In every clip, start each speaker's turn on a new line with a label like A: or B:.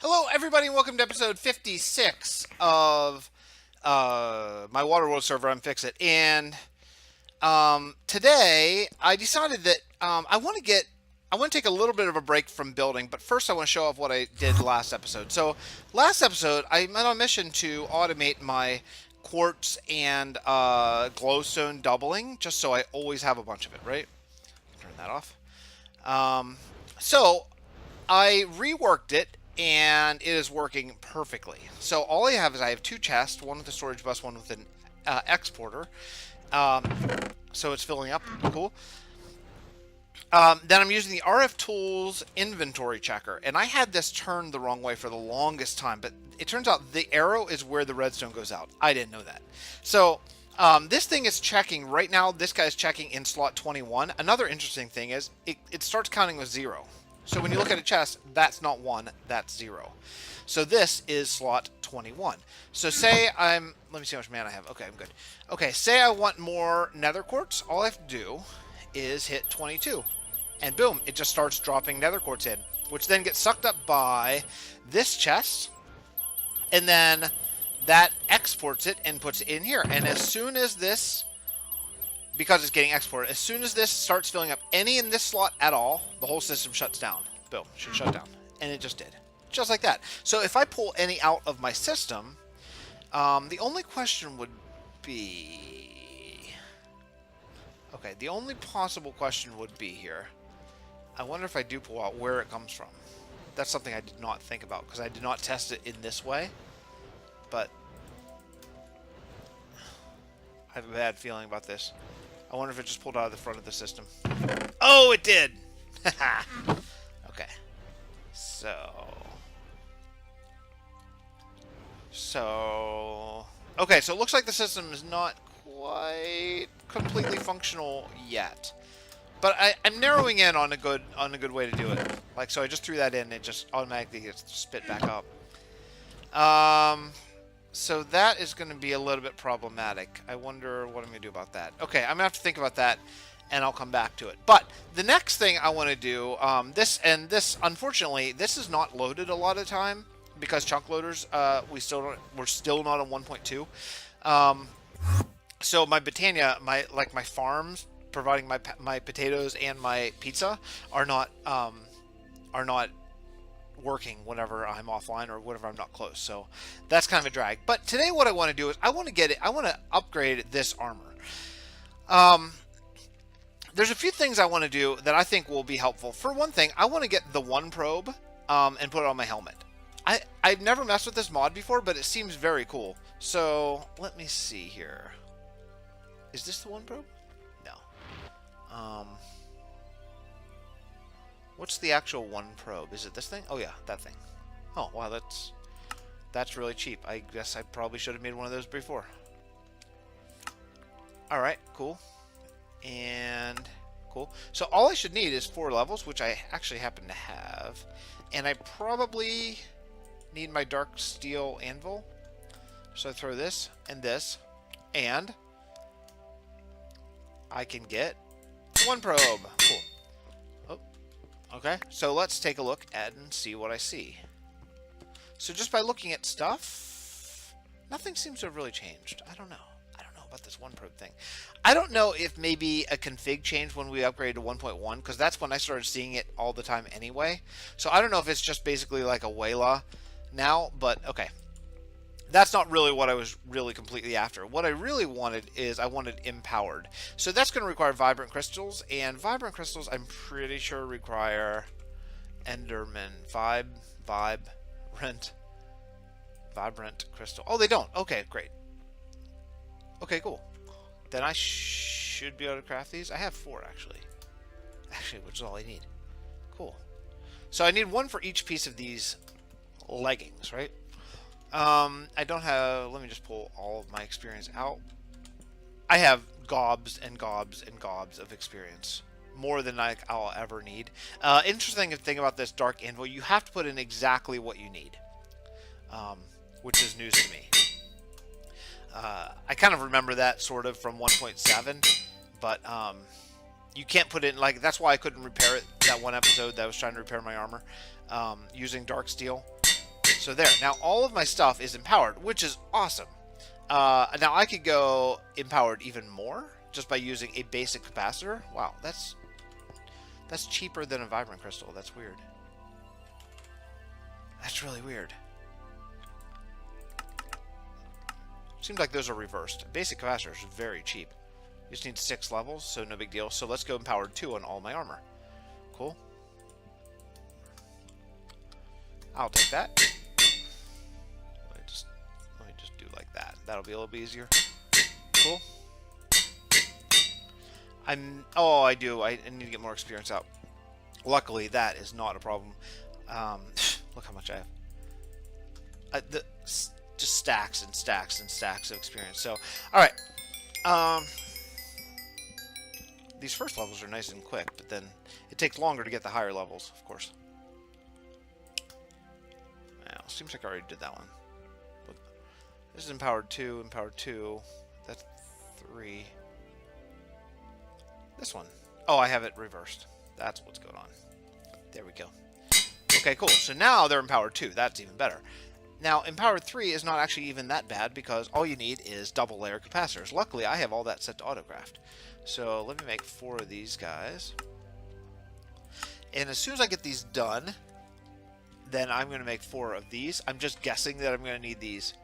A: Hello, everybody, and welcome to episode 56 of my Waterworld server. I'm Fixit, and today I decided that I want to take a little bit of a break from building, but first I want to show off what I did last episode. So last episode, I went on a mission to automate my quartz and glowstone doubling, just so I always have a bunch of it. Right? Turn that off. So I reworked it and it is working perfectly. So all I have is I have two chests, one with a storage bus, one with an exporter. So it's filling up. Cool. Then I'm using the RF Tools inventory checker, and I had this turned the wrong way for the longest time, but it turns out the arrow is where the redstone goes out. I didn't know that. So this thing is checking right now. This guy is checking in slot 21. Another interesting thing is it starts counting with 0. So when you look at a chest, that's not 1, that's 0. So this is slot 21. So say let me see how much mana I have. Okay, I'm good. Okay, say I want more nether quartz. All I have to do is hit 22. And boom, it just starts dropping nether quartz in, which then gets sucked up by this chest. And then that exports it and puts it in here. And as soon as this, because it's getting exported, as soon as this starts filling up any in this slot at all, the whole system shuts down. Boom, should shut down. And it just did. Just like that. So if I pull any out of my system, the only question would be... Okay, the only possible question would be here. I wonder if I do pull out where it comes from. That's something I did not think about, because I did not test it in this way. But I have a bad feeling about this. I wonder if it just pulled out of the front of the system. Oh, it did! Okay. Okay, so it looks like the system is not quite completely functional yet. But I'm narrowing in on a good way to do it. Like, so I just threw that in, and it just automatically gets spit back up. So that is going to be a little bit problematic. I wonder what I'm going to do about that. Okay, I'm going to have to think about that, and I'll come back to it. But the next thing I want to do, this, unfortunately, this is not loaded a lot of time, because chunk loaders, we're still not on 1.2. So my Botania, my farms, providing my potatoes and my pizza are not working whenever I'm offline or whenever I'm not close. So that's kind of a drag. But today what I want to do is I want to upgrade this armor. There's a few things I want to do that I think will be helpful. For one thing, I want to get the one probe and put it on my helmet. I've never messed with this mod before, but it seems very cool. So let me see here. Is this the one probe? No. What's the actual one probe? Is it this thing? Oh yeah, that thing. Oh wow, that's really cheap. I guess I probably should have made one of those before. Alright, cool. And cool. So all I should need is 4 levels, which I actually happen to have. And I probably need my dark steel anvil. So I throw this, and I can get one probe. Cool. Oh, okay. So let's take a look at and see what I see. So just by looking at stuff, nothing seems to have really changed. I don't know about this one probe thing. I don't know if maybe a config changed when we upgraded to 1.1, because that's when I started seeing it all the time anyway. So I don't know if it's just basically like a Wayla now, but okay. That's not really what I was really completely after. What I really wanted is I wanted empowered. So that's going to require vibrant crystals, and vibrant crystals I'm pretty sure require Enderman vibrant crystal. Oh, they don't. Okay, great. Okay, cool. Then I should be able to craft these. I have 4 actually, which is all I need. Cool. So I need 1 for each piece of these leggings, right? I don't have, let me just pull all of my experience out. I have gobs and gobs and gobs of experience. More than I'll ever need. Interesting thing about this dark anvil, you have to put in exactly what you need. Which is news to me. I kind of remember that sort of from 1.7, but you can't put in, like, that's why I couldn't repair it that one episode that I was trying to repair my armor using dark steel. So there. Now all of my stuff is empowered, which is awesome. Now I could go empowered even more just by using a basic capacitor. Wow, that's cheaper than a vibrant crystal. That's weird. That's really weird. Seems like those are reversed. Basic capacitor is very cheap. You just need 6 levels, so no big deal. So let's go empowered 2 on all my armor. Cool. I'll take that. Let me just do like that. That'll be a little bit easier. Cool. Oh, I do. I need to get more experience out. Luckily, that is not a problem. Look how much I have. Just stacks and stacks and stacks of experience. So, all right. These first levels are nice and quick, but then it takes longer to get the higher levels, of course. Now, seems like I already did that one. Look, this is empowered 2, empowered 2. That's 3. This one. Oh, I have it reversed. That's what's going on. There we go. Okay, cool. So now they're empowered 2. That's even better. Now, empowered 3 is not actually even that bad because all you need is double layer capacitors. Luckily, I have all that set to autographed. So let me make 4 of these guys. And as soon as I get these done, then I'm going to make 4 of these. I'm just guessing that I'm going to need these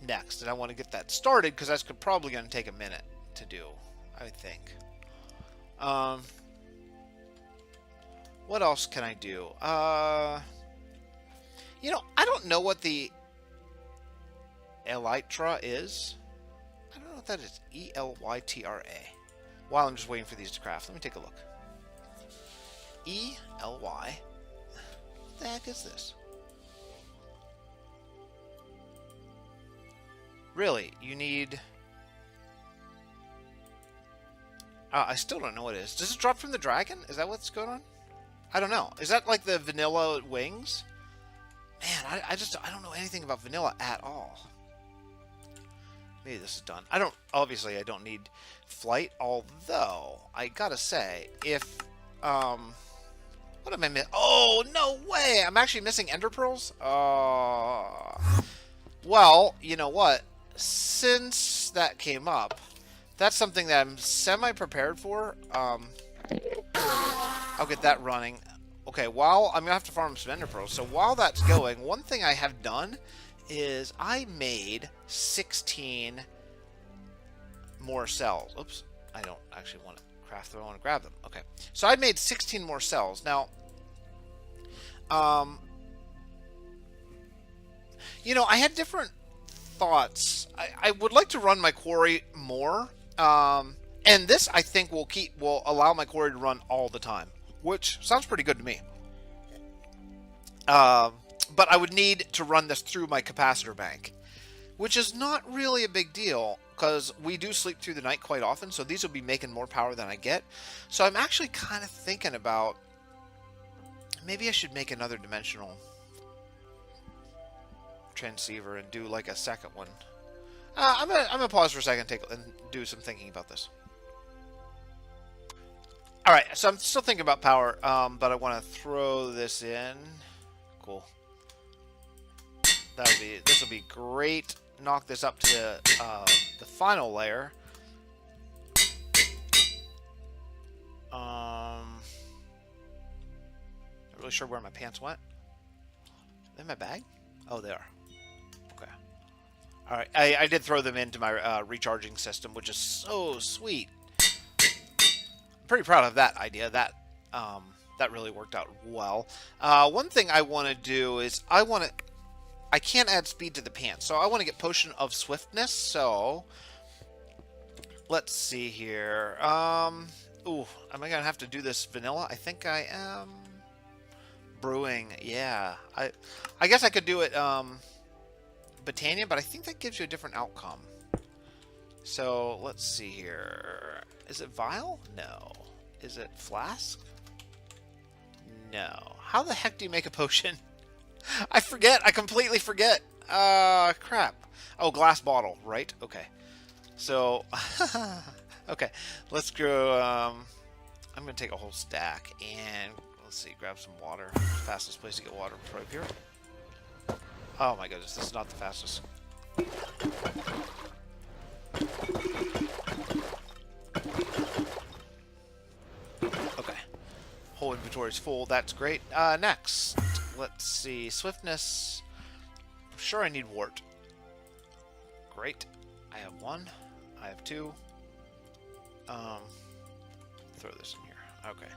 A: next. And I want to get that started because that's probably going to take a minute to do, I think. What else can I do? You know, I don't know what the Elytra is. I don't know what that is. E-L-Y-T-R-A. While I'm just waiting for these to craft, let me take a look. E-L-Y. What the heck is this? Really? You need... I still don't know what it is. Does it drop from the dragon? Is that what's going on? I don't know. Is that like the vanilla wings? Man, I don't know anything about vanilla at all. Maybe this is done. Obviously I don't need flight, although I gotta say, if what am I missing? Oh, no way! I'm actually missing ender pearls? Well, you know what? Since that came up, that's something that I'm semi-prepared for. I'll get that running. Okay, while I'm gonna have to farm some ender pearls. So while that's going, one thing I have done is I made 16 more cells. Oops, I don't actually want to craft them. I want to grab them. Okay, so I made 16 more cells. Now, you know, I had different thoughts. I would like to run my quarry more, and this I think will allow my quarry to run all the time, which sounds pretty good to me. But I would need to run this through my capacitor bank, which is not really a big deal because we do sleep through the night quite often, so these will be making more power than I get. So I'm actually kind of thinking about maybe I should make another dimensional transceiver and do like a second one. I'm gonna pause for a second and do some thinking about this. Alright, so I'm still thinking about power, but I want to throw this in. Cool. This will be great. Knock this up to the final layer. Not really sure where my pants went. Are they in my bag? Oh, they are. Okay. All right. I did throw them into my recharging system, which is so sweet. I'm pretty proud of that idea. That really worked out well. One thing I want to do is I can't add speed to the pants, so I want to get Potion of Swiftness. So let's see here. Ooh, am I gonna have to do this vanilla? I think I am. Brewing, yeah. I guess I could do it Botania, but I think that gives you a different outcome. So let's see here. Is it vial? No. Is it flask? No. How the heck do you make a potion? I forget. I completely forget. Crap. Oh, glass bottle, right? Okay. So, okay. Let's go. I'm going to take a whole stack and let's see, grab some water. Fastest place to get water right here. Oh my goodness, this is not the fastest. Okay. Whole inventory is full. That's great. Next, let's see. Swiftness. I'm sure I need wart. Great. I have 1. I have 2. Throw this in here. Okay.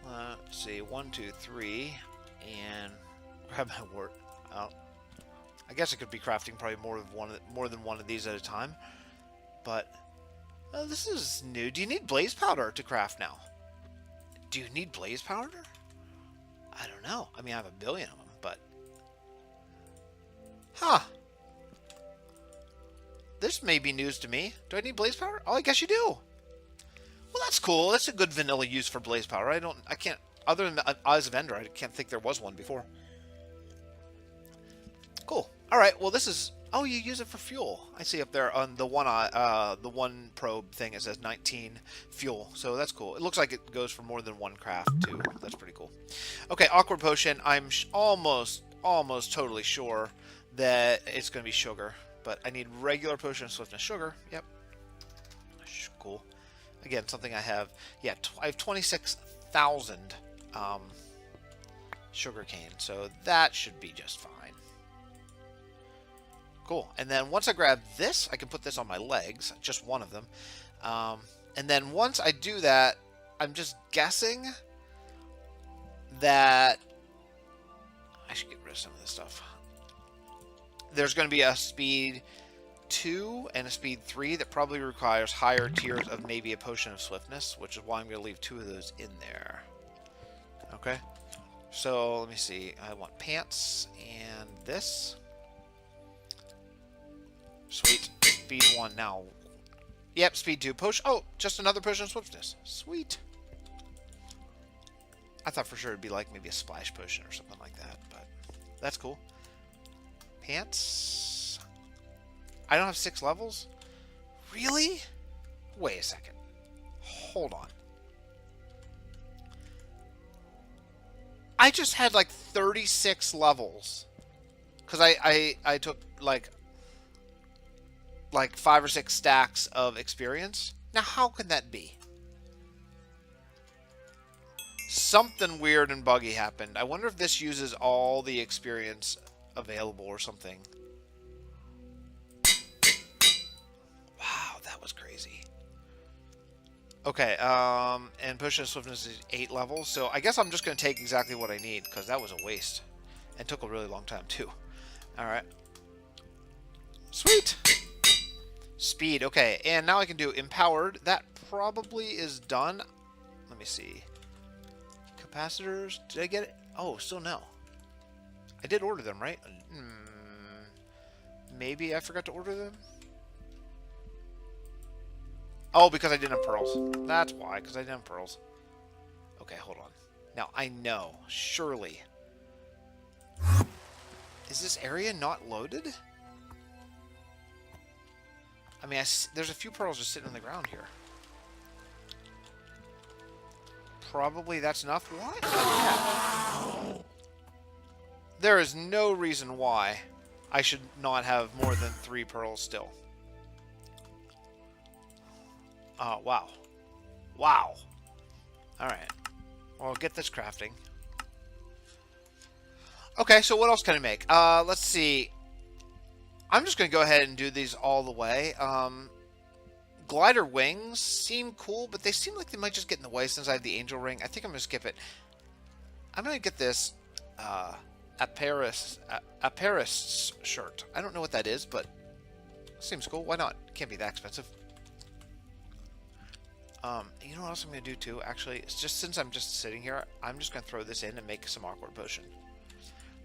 A: Let's see. 1, 2, 3, and grab my wart. I guess I could be crafting probably more than one of these at a time. But this is new. Do you need blaze powder to craft now? Do you need blaze powder? I don't know. I mean, I have a billion of them, but... Huh. This may be news to me. Do I need blaze powder? Oh, I guess you do. Well, that's cool. That's a good vanilla use for blaze powder. I can't, other than Eyes of Ender, I can't think there was one before. Cool. All right. Well, this is... Oh, you use it for fuel. I see up there on the one probe thing. It says 19 fuel. So that's cool. It looks like it goes for more than one craft too. That's pretty cool. Okay, awkward potion. I'm almost totally sure that it's going to be sugar, but I need regular potion of swiftness sugar. Yep. Cool. Again, something I have. Yeah, I have 26,000 sugar cane, so that should be just fine. Cool. And then once I grab this, I can put this on my legs, just one of them. And then once I do that, I'm just guessing that I should get rid of some of this stuff. There's going to be a speed 2 and a speed 3 that probably requires higher tiers of maybe a potion of swiftness, which is why I'm going to leave 2 of those in there. Okay. So let me see. I want pants and this. Sweet. Speed 1 now. Yep, speed 2. Potion. Oh, just another potion of swiftness. Sweet. I thought for sure it'd be like maybe a splash potion or something like that, but that's cool. Pants. I don't have 6 levels? Really? Wait a second. Hold on. I just had like 36 levels. Because I took like 5 or 6 stacks of experience. Now, how can that be? Something weird and buggy happened. I wonder if this uses all the experience available or something. Wow, that was crazy. Okay, and potion of swiftness is 8 levels, so I guess I'm just going to take exactly what I need, because that was a waste. And took a really long time, too. Alright. Sweet! Speed, okay, and now I can do empowered. That probably is done. Let me see. Capacitors, did I get it? Oh, still no. I did order them, right? Maybe I forgot to order them? Oh, because I didn't have pearls. That's why, because I didn't have pearls. Okay, hold on. Now, I know, surely. Is this area not loaded? I mean, there's a few pearls just sitting on the ground here. Probably that's enough. What? Yeah. There is no reason why I should not have more than 3 pearls still. Wow. Wow. Alright. Well, get this crafting. Okay, so what else can I make? Let's see. I'm just going to go ahead and do these all the way. Glider wings seem cool, but they seem like they might just get in the way since I have the angel ring. I think I'm going to skip it. I'm going to get this Aparis shirt. I don't know what that is, but it seems cool. Why not? It can't be that expensive. You know what else I'm going to do too? Actually, it's just since I'm just sitting here, I'm just going to throw this in and make some awkward potion.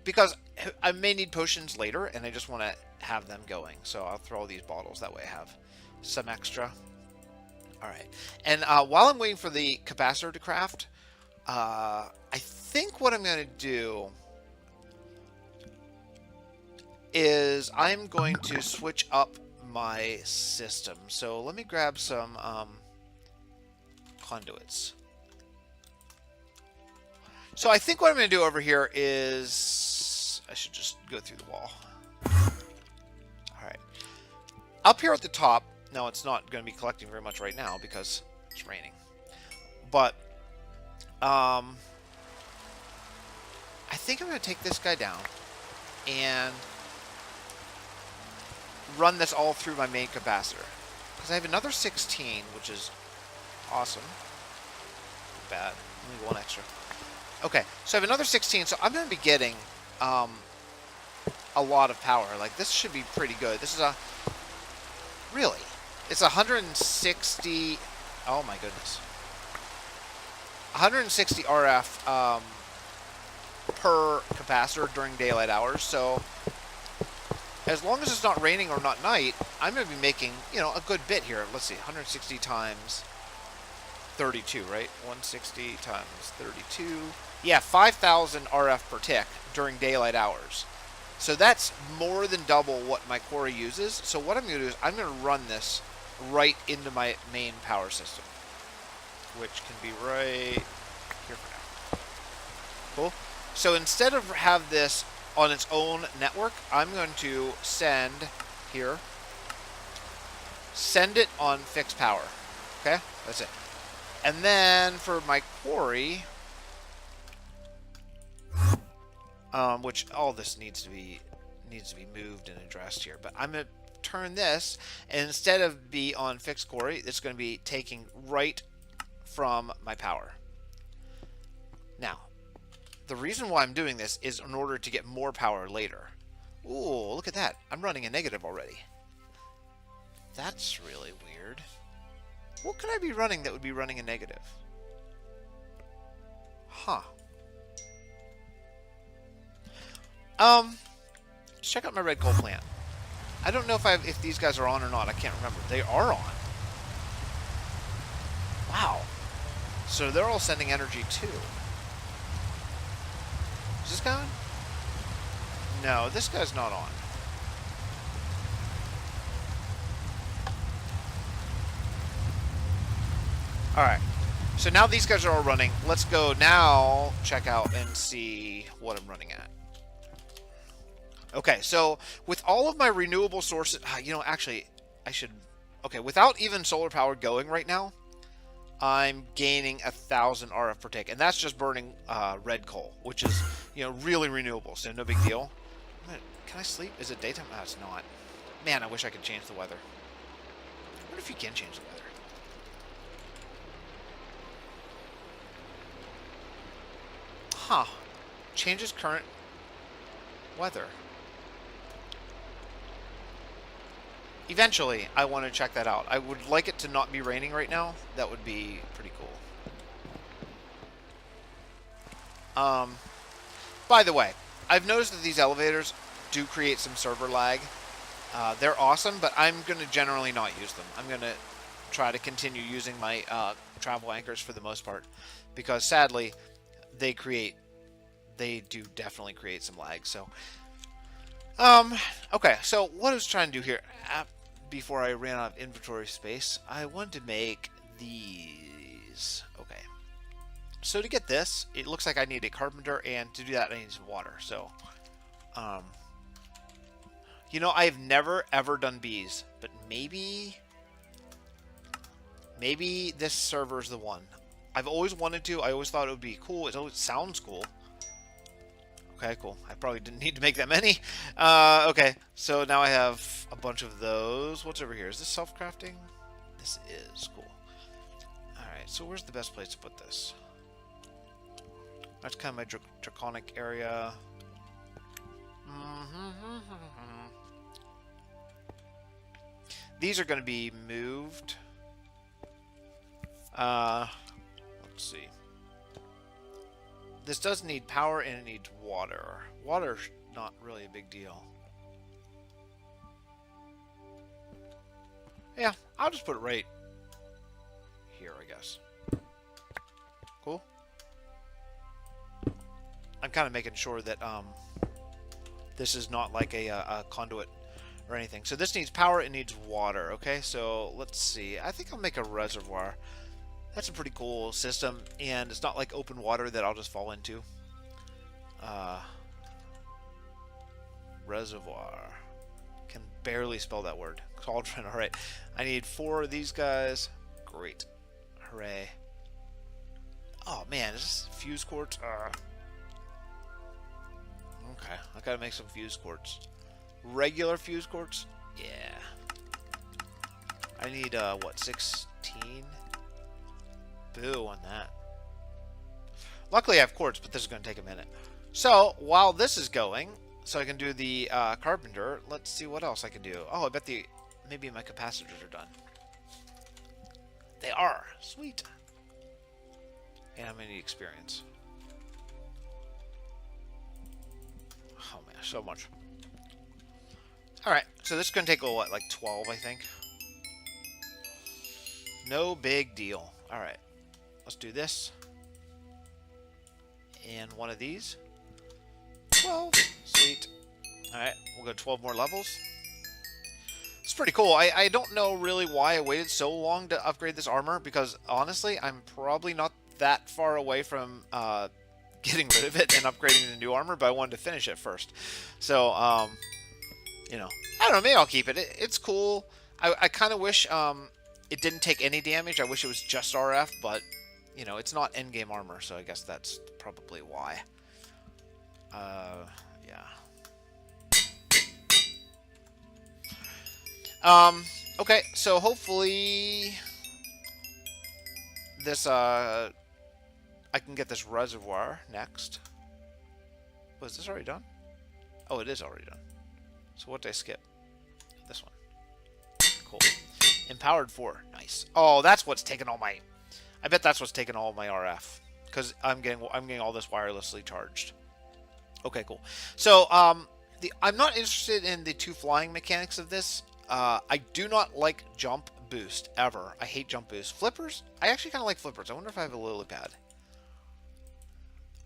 A: Because I may need potions later, and I just want to have them going. So I'll throw all these bottles. That way I have some extra. Alright. And while I'm waiting for the capacitor to craft, I think what I'm going to do is I'm going to switch up my system. So let me grab some conduits. So I think what I'm going to do over here is I should just go through the wall. Alright. Up here at the top, no, it's not going to be collecting very much right now because it's raining. But, I think I'm going to take this guy down and run this all through my main capacitor. Because I have another 16, which is awesome. Bad. Only one extra. Okay, so I have another 16, so I'm going to be getting a lot of power. Like, this should be pretty good. This is a... Really? It's 160... Oh, my goodness. 160 RF per capacitor during daylight hours, so as long as it's not raining or not night, I'm going to be making, you know, a good bit here. Let's see, 160 times 32, right? 160 times 32. Yeah, 5,000 RF per tick during daylight hours. So that's more than double what my quarry uses. So what I'm going to do is I'm going to run this right into my main power system, which can be right here for now. Cool. So instead of have this on its own network, I'm going to send here, send it on fixed power. Okay, that's it. And then for my quarry, which all this needs to be moved and addressed here. But I'm going to turn this, and instead of be on fixed quarry, it's going to be taking right from my power. Now, the reason why I'm doing this is in order to get more power later. Ooh, look at that. I'm running a negative already. That's really weird. What could I be running that would be running a negative? Huh. Let's check out my red coal plant. I don't know if these guys are on or not. I can't remember. They are on. Wow. So they're all sending energy too. Is this guy on? No, this guy's not on. Alright. So now these guys are all running. Let's go now check out and see what I'm running at. Okay, so with all of my renewable sources... you know, actually, I should... Okay, without even solar power going right now, I'm gaining 1,000 RF per tick. And that's just burning red coal, which is, you know, really renewable, so no big deal. Can I sleep? Is it daytime? Oh, it's not. Man, I wish I could change the weather. I wonder if you can change the weather. Huh. Changes current weather. Eventually, I want to check that out. I would like it to not be raining right now. That would be pretty cool. By the way, I've noticed that these elevators do create some server lag. They're awesome, but I'm going to generally not use them. I'm going to try to continue using my travel anchors for the most part, because sadly, they do definitely create some lag. So, okay, so what I was trying to do here, before I ran out of inventory space, I wanted to make these. Okay. So to get this, it looks like I need a carpenter, and to do that, I need some water. So, you know, I've never ever done bees, but maybe this server's the one. I've always wanted to. I always thought it would be cool. It always sounds cool. Okay, cool. I probably didn't need to make that many. Okay, so now I have a bunch of those. What's over here? Is this self-crafting? This is cool. Alright, so where's the best place to put this? That's kind of my draconic area. These are going to be moved. Let's see. This does need power and it needs water. Water's not really a big deal. Yeah, I'll just put it right here, I guess. Cool. I'm kind of making sure that this is not like a conduit or anything. So this needs power, it needs water. Okay, so let's see. I think I'll make a reservoir. That's a pretty cool system, and it's not like open water that I'll just fall into. Reservoir. Can barely spell that word. Cauldron. All right. I need 4 of these guys. Great. Hooray. Oh man, is this fuse quartz? Okay, I gotta make some fuse quartz. Regular fuse quartz? Yeah. I need, what, 16? Boo on that. Luckily I have quartz, but this is gonna take a minute. So, while this is going, so I can do the carpenter, let's see what else I can do. Oh, I bet maybe my capacitors are done. They are. Sweet. And I'm going to need experience. Oh man, so much. Alright, so this is going to take, what, like 12, I think? No big deal. Alright, let's do this. And one of these. 12. Sweet. Alright, we'll go 12 more levels. It's pretty cool. I don't know really why I waited so long to upgrade this armor, because honestly, I'm probably not that far away from getting rid of it and upgrading the new armor, but I wanted to finish it first. So, you know, I don't know, maybe I'll keep it. It's cool. I kind of wish it didn't take any damage. I wish it was just RF, but, you know, it's not endgame armor, so I guess that's probably why. Yeah. Okay, so hopefully this, I can get this reservoir next. Was this already done? Oh, it is already done. So what did I skip? This one. Cool. Empowered 4. Nice. Oh, that's what's taking all my... I bet that's what's taking all my RF. Because I'm getting all this wirelessly charged. Okay, cool. So, I'm not interested in the 2 flying mechanics of this. I do not like jump boost, ever. I hate jump boost. Flippers? I actually kind of like flippers. I wonder if I have a lily pad.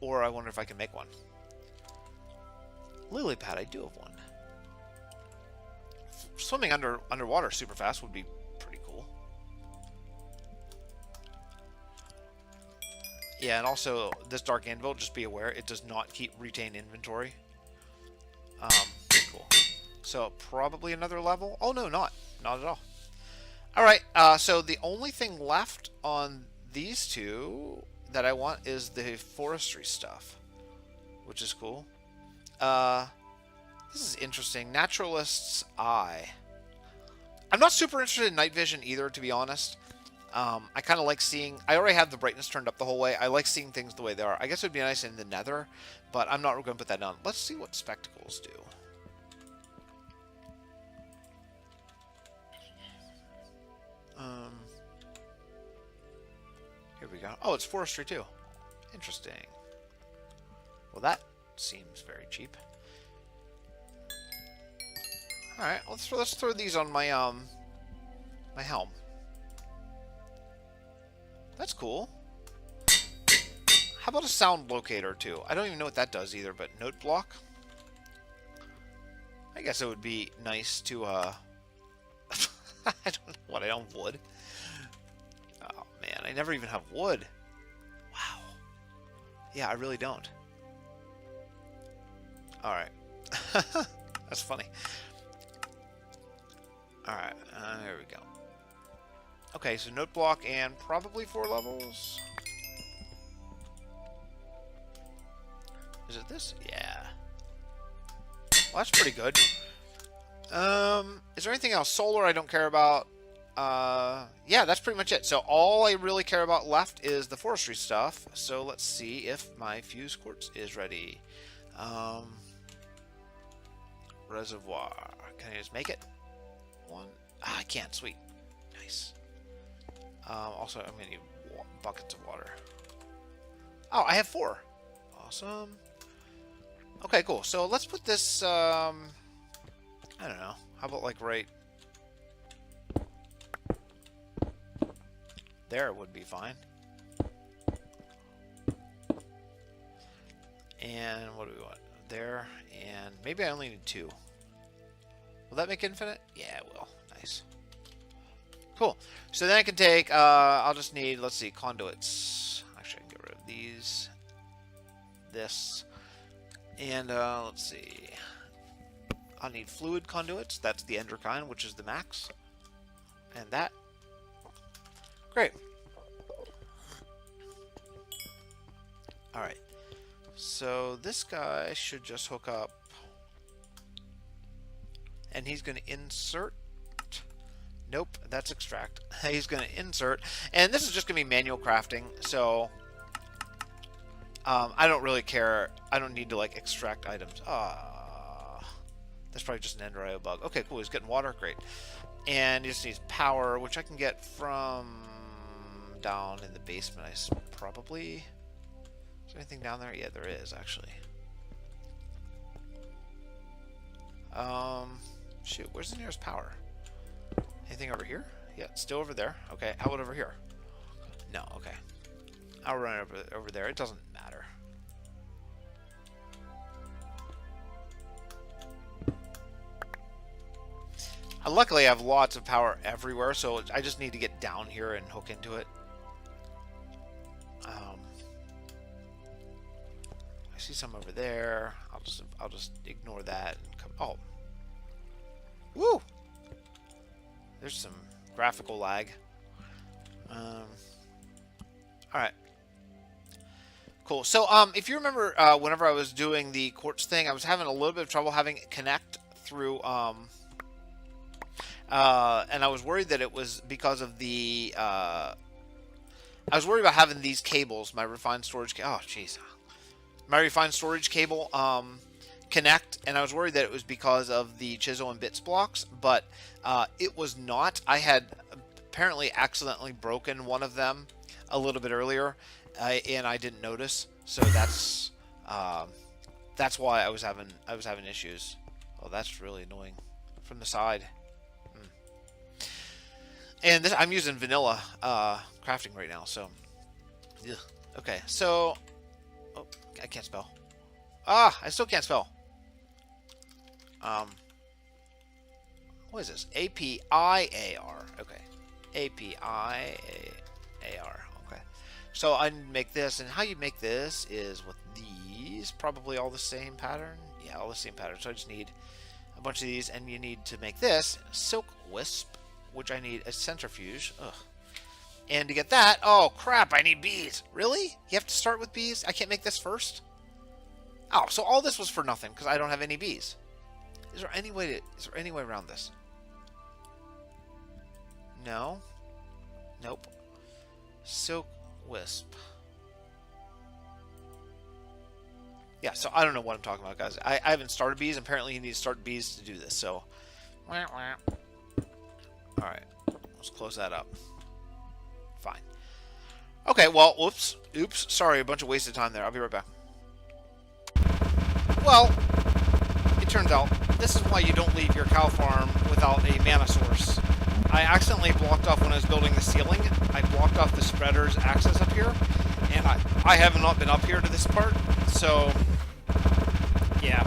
A: Or I wonder if I can make one. Lily pad, I do have one. Swimming underwater super fast would be pretty cool. Yeah, and also this dark anvil, just be aware, it does not retain inventory. Cool. So probably another level. Oh no, not at all. All right. So the only thing left on these 2 that I want is the forestry stuff, which is cool. This is interesting. Naturalist's Eye. I'm not super interested in night vision either, to be honest. I kind of like seeing... I already have the brightness turned up the whole way. I like seeing things the way they are. I guess it would be nice in the nether, but I'm not going to put that on. Let's see what spectacles do. Here we go. Oh, it's forestry too. Interesting. Well, that seems very cheap. All right, let's throw these on my my helm. That's cool. How about a sound locator too? I don't even know what that does either, but note block. I guess it would be nice to I don't know what I don't wood. Oh man, I never even have wood. Wow. Yeah, I really don't. All right. That's funny. All right, there we go. Okay, so note block and probably 4 levels. Is it this? Yeah. Well, that's pretty good. Is there anything else? Solar I don't care about. Yeah, that's pretty much it. So all I really care about left is the forestry stuff. So let's see if my fuse quartz is ready. Reservoir. Can I just make it? 1. Ah, I can't. Sweet. Nice. Also, I'm going to need buckets of water. Oh, I have 4. Awesome. Okay, cool. So let's put this, I don't know. How about like right there would be fine. And what do we want? There, and maybe I only need 2. Will that make infinite? Yeah, it will. Nice. Cool. So then I can take, I'll just need, let's see, conduits. Actually, I can get rid of these. This. And, let's see. I'll need fluid conduits. That's the ender kind, which is the max. And that. Great. Alright. So this guy should just hook up. And he's going to insert. Nope, that's extract. He's going to insert. And this is just going to be manual crafting. So I don't really care. I don't need to like extract items. That's probably just an Ender IO bug. Okay, cool. He's getting water. Great. And he just needs power, which I can get from down in the basement. Probably. Is there anything down there? Yeah, there is actually. Shoot. Where's the nearest power? Anything over here? Yeah, it's still over there. Okay. How about over here? No. Okay. I'll run over there. It doesn't matter. Luckily, I have lots of power everywhere, so I just need to get down here and hook into it. I see some over there. I'll just ignore that and come. Oh, woo! There's some graphical lag. All right. Cool. So, if you remember, whenever I was doing the quartz thing, I was having a little bit of trouble having it connect through. And I was worried that it was because of the. I was worried about having these cables, my refined storage. Oh, jeez. My refined storage cable connect, and I was worried that it was because of the chisel and bits blocks, but it was not. I had apparently accidentally broken one of them a little bit earlier, and I didn't notice. So that's why I was having issues. Oh, that's really annoying from the side. And this, I'm using vanilla crafting right now, so ugh. Okay. So, oh, I can't spell. I still can't spell. What is this? A-P-I-A-R. Okay. A-P-I-A-R. Okay. So I make this, and how you make this is with these, probably all the same pattern. Yeah, all the same pattern. So I just need a bunch of these, and you need to make this silk wisp, which I need a centrifuge. Ugh. And to get that, oh crap, I need bees. Really? You have to start with bees? I can't make this first? Oh, so all this was for nothing because I don't have any bees. Is there any way around this? No. Nope. Silk wisp. Yeah, so I don't know what I'm talking about, guys. I haven't started bees. Apparently you need to start bees to do this, so. Alright, let's close that up. Fine. Okay, well, oops, sorry, a bunch of wasted time there. I'll be right back. Well, it turns out this is why you don't leave your cow farm without a mana source. I accidentally blocked off when I was building the ceiling. I blocked off the spreader's access up here, and I have not been up here to this part, so yeah.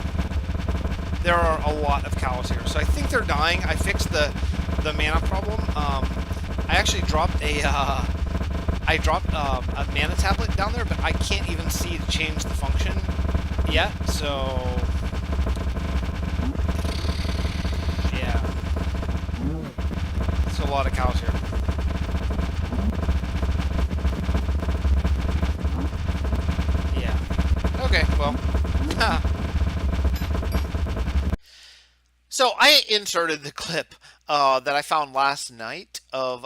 A: There are a lot of cows here, so I think they're dying. I fixed the mana problem. I actually dropped a mana tablet down there, but I can't even see to change the function yet. So yeah, it's a lot of cows here. Yeah. Okay. Well. So I inserted the clip that I found last night of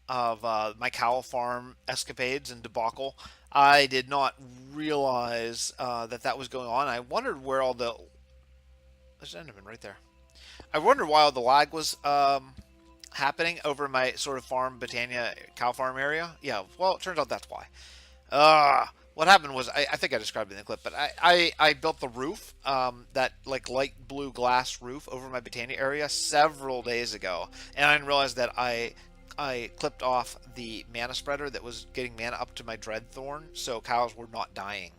A: my cow farm escapades and debacle. I did not realize that was going on. I wondered where all the... There's an Enderman right there. I wondered why all the lag was happening over my sort of farm, Botania cow farm area. Yeah, well, it turns out that's why. What happened was, I think I described it in the clip, but I built the roof, that like light blue glass roof over my Botania area several days ago, and I didn't realize that I clipped off the mana spreader that was getting mana up to my Dreadthorn, so cows were not dying.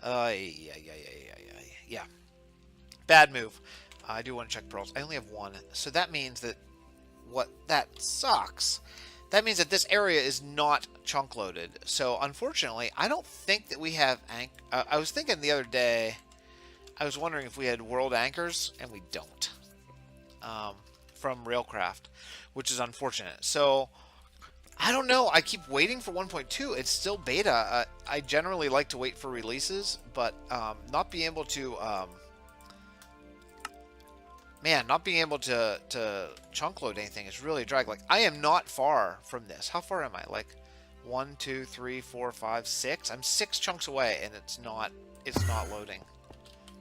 A: Yeah. Bad move. I do want to check pearls. I only have one, so that means that that sucks. That means that this area is not chunk loaded. So unfortunately, I don't think that we have I was thinking the other day, I was wondering if we had world anchors, and we don't. From Railcraft, which is unfortunate. So, I don't know. I keep waiting for 1.2. It's still beta. I generally like to wait for releases, but not being able to... man, not being able to chunk load anything is really a drag. Like, I am not far from this. How far am I? Like, 1, 2, 3, 4, 5, 6? I'm 6 chunks away, and it's not loading.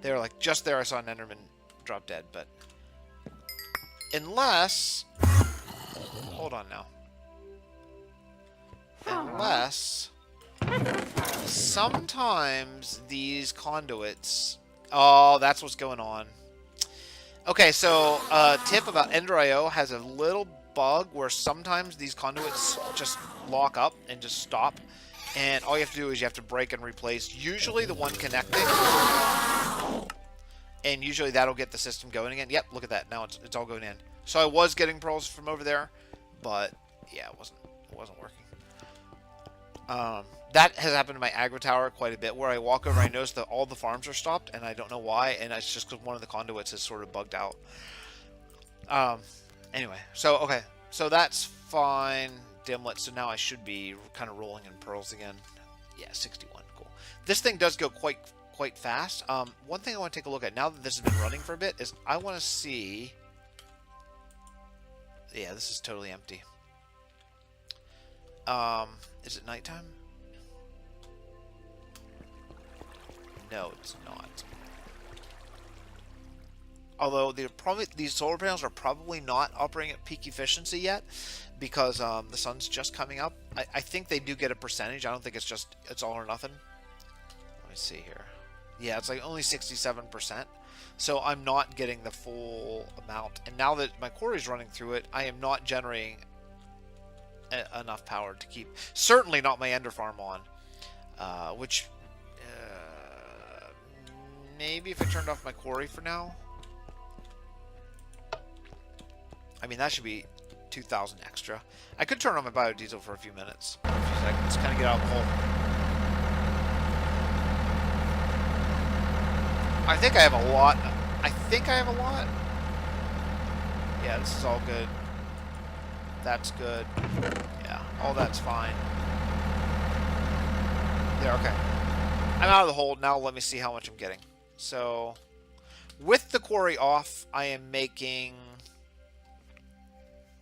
A: They're like just there. I saw an Enderman drop dead, but unless, hold on now. Unless sometimes these conduits, oh, that's what's going on. Okay, so tip about Ender.io has a little bug where sometimes these conduits just lock up and just stop, and all you have to do is you have to break and replace, usually the one connecting, and usually that'll get the system going again. Yep, look at that. Now it's all going in. So I was getting pearls from over there, but yeah, it wasn't working. That has happened to my agro tower quite a bit, where I walk over and I notice that all the farms are stopped, and I don't know why, and it's just because one of the conduits is sort of bugged out. Anyway, so okay, so that's fine. Dimlet, so now I should be kind of rolling in pearls again. Yeah, 61, cool. This thing does go quite fast. One thing I want to take a look at now that this has been running for a bit is I want to see. Yeah, this is totally empty. Is it nighttime? No, it's not. Although these solar panels are probably not operating at peak efficiency yet, because the sun's just coming up. I think they do get a percentage. I don't think it's all or nothing. Let me see here. Yeah, it's like only 67%. So I'm not getting the full amount. And now that my quarry's running through it, I am not generating enough power to keep, certainly not my ender farm on, which maybe if I turned off my quarry for now, I mean that should be 2,000 extra. I could turn on my biodiesel for a few minutes, a few seconds, kind of get out of the hole. I think I have a lot. Yeah, this is all good. That's good. Yeah, all that's fine. There, okay. I'm out of the hole. Now let me see how much I'm getting. So, with the quarry off, I am making...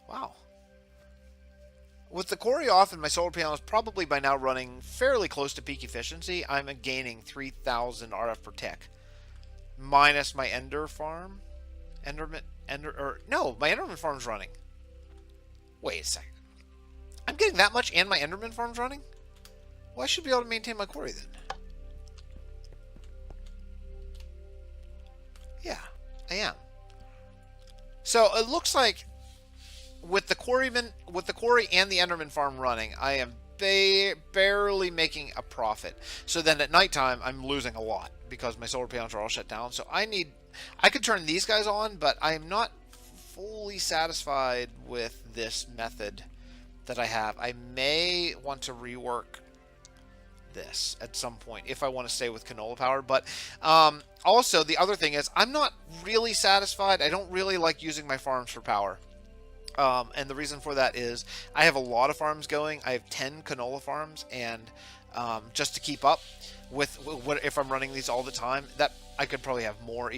A: Wow. With the quarry off and my solar panels probably by now running fairly close to peak efficiency, I'm gaining 3,000 RF per tick. Minus my ender farm. My Enderman farm's running. Wait a second. I'm getting that much and my Enderman farm's running? Well, I should be able to maintain my quarry then. Yeah, I am. So it looks like with the quarry and the Enderman farm running, I am barely making a profit. So then at nighttime, I'm losing a lot because my solar panels are all shut down. So I could turn these guys on, but I am not fully satisfied with this method that I have. I may want to rework this at some point if I want to stay with canola power. But also the other thing is I'm not really satisfied. I don't really like using my farms for power. And the reason for that is I have a lot of farms going. I have 10 canola farms, and just to keep up with what if I'm running these all the time, that I could probably have more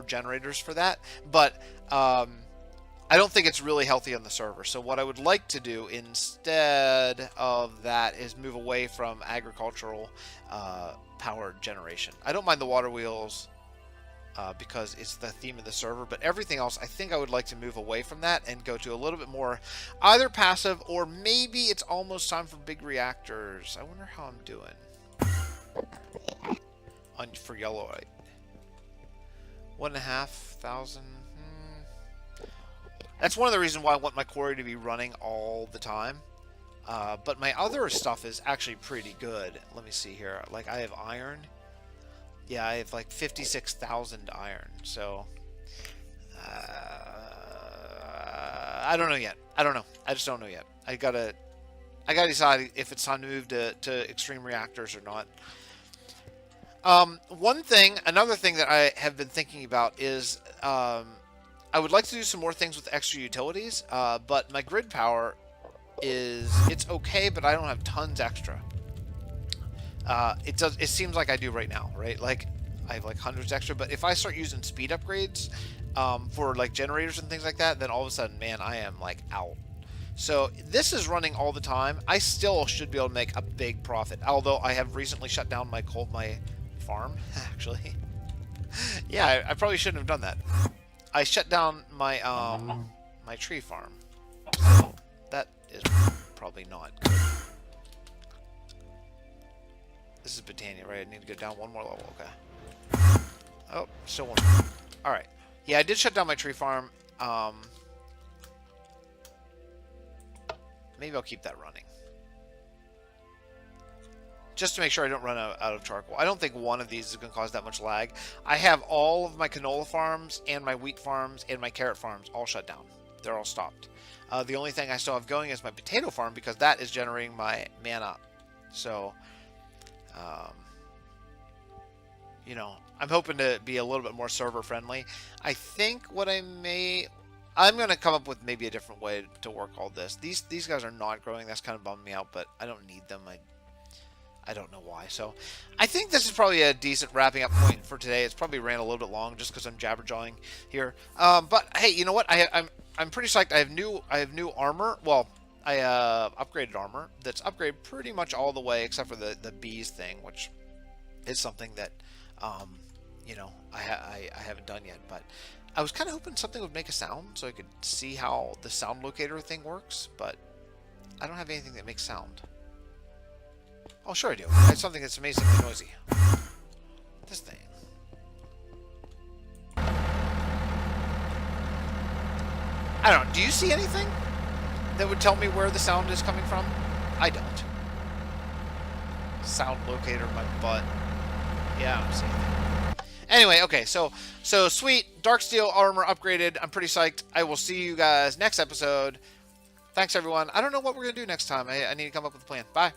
A: generators for that. But I don't think it's really healthy on the server. So what I would like to do instead of that is move away from agricultural power generation. I don't mind the water wheels because it's the theme of the server, but everything else, I think I would like to move away from that and go to a little bit more either passive, or maybe it's almost time for big reactors. I wonder how I'm doing for yellowite. 1,500. That's one of the reasons why I want my quarry to be running all the time. But my other stuff is actually pretty good. Let me see here. Like, I have iron. Yeah, I have like 56,000 iron. So, I don't know yet. I don't know. I just don't know yet. I gotta decide if it's time to move to extreme reactors or not. Another thing that I have been thinking about is I would like to do some more things with extra utilities, but my grid power it's okay, but I don't have tons extra. It seems like I do right now, right? Like I have like hundreds extra, but if I start using speed upgrades for like generators and things like that, then all of a sudden, man, I am like out. So this is running all the time. I still should be able to make a big profit, although I have recently shut down my farm, actually. Yeah, I probably shouldn't have done that. I shut down my my tree farm. So that is probably not good. This is Botania, right? I need to go down one more level. Okay. Oh, still one more. Alright. Yeah, I did shut down my tree farm. Maybe I'll keep that running. Just to make sure I don't run out of charcoal. I don't think one of these is going to cause that much lag. I have all of my canola farms and my wheat farms and my carrot farms all shut down. They're all stopped. The only thing I still have going is my potato farm because that is generating my mana. So, you know, I'm hoping to be a little bit more server friendly. I think what I'm going to come up with maybe a different way to work all this. These guys are not growing. That's kind of bummed me out, but I don't need them. I don't know why. So I think this is probably a decent wrapping up point for today. It's probably ran a little bit long just because I'm jabberjawing here. But hey, you know what? I'm pretty psyched. I have new armor. Well, I upgraded armor that's upgraded pretty much all the way except for the bees thing, which is something that you know, I haven't done yet. But I was kind of hoping something would make a sound so I could see how the sound locator thing works, but I don't have anything that makes sound. Oh, sure I do. I have something that's amazingly noisy. This thing. I don't know. Do you see anything that would tell me where the sound is coming from? I don't. Sound locator, my butt. Yeah, I don't see anything. Anyway, okay, so sweet. Dark steel armor upgraded. I'm pretty psyched. I will see you guys next episode. Thanks, everyone. I don't know what we're going to do next time. I need to come up with a plan. Bye.